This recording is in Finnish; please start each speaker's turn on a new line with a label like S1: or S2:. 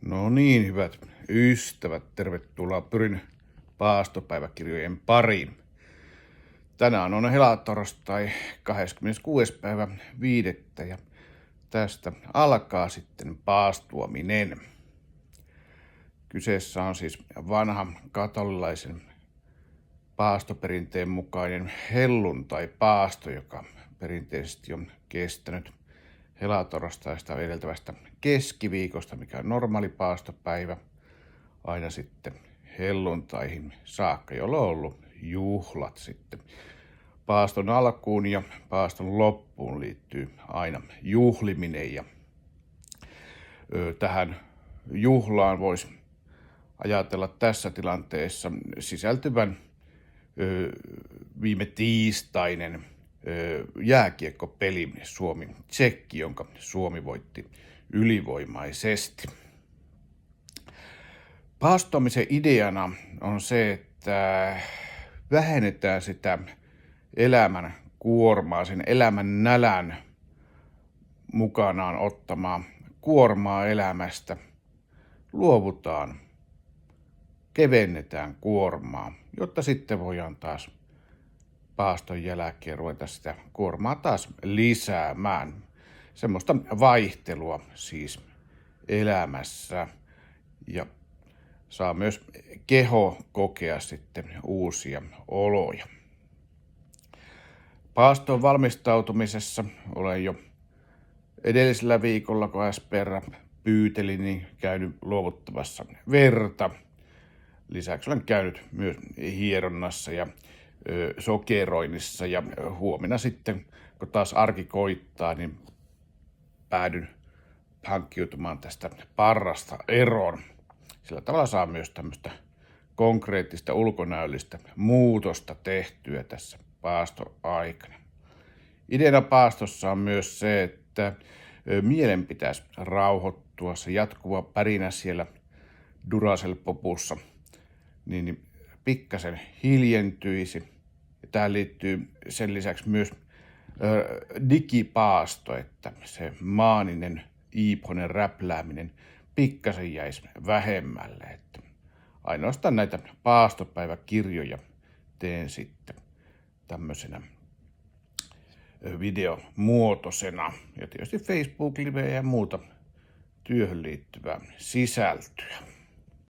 S1: No niin, hyvät ystävät, tervetuloa Pyrin paastopäiväkirjojen pariin. Tänään on helatorstai 26. päivä 5. ja tästä alkaa sitten paastoaminen. Kyseessä on siis vanha katolilaisen paastoperinteen mukainen helluntai-paasto, joka perinteisesti on kestänyt helatorstaista edeltävästä keskiviikosta, mikä on normaali paastopäivä, aina sitten helluntaihin saakka, jolloin on ollut juhlat sitten. Paaston alkuun ja paaston loppuun liittyy aina juhliminen ja tähän juhlaan voisi ajatella tässä tilanteessa sisältyvän viime tiistainen jääkiekkopeli Suomi-Tsekki, jonka Suomi voitti ylivoimaisesti. Paastomisen ideana on se, että vähennetään sitä elämän kuormaa, sen elämän nälän mukanaan ottamaa kuormaa elämästä. Luovutaan, kevennetään kuormaa, jotta sitten voidaan taas paaston jälkeen ruveta sitä kuormaa taas lisäämään. Semmoista vaihtelua siis elämässä ja saa myös keho kokea sitten uusia oloja. Paastoon valmistautumisessa olen jo edellisellä viikolla, kun SPR pyyteli, niin käynyt luovuttamassa verta. Lisäksi olen käynyt myös hieronnassa ja sokeroinnissa ja huomenna sitten, kun taas arki koittaa, niin päädyn hankkiutumaan tästä parrasta eroon. Sillä tavalla saa myös tämmöistä konkreettista ulkonäöllistä muutosta tehtyä tässä paastoaikana. Ideana paastossa on myös se, että mielen pitäisi rauhoittua, se jatkuva pärinä siellä Duracell-popussa, niin pikkasen hiljentyisi. Ja tähän liittyy sen lisäksi myös digipaasto, että se maaninen, iiphonen räplääminen pikkasen jäisi vähemmälle. Että ainoastaan näitä paastopäiväkirjoja teen sitten tämmöisenä videomuotoisena. Ja tietysti Facebook-livejä ja muuta työhön liittyvää sisältöä.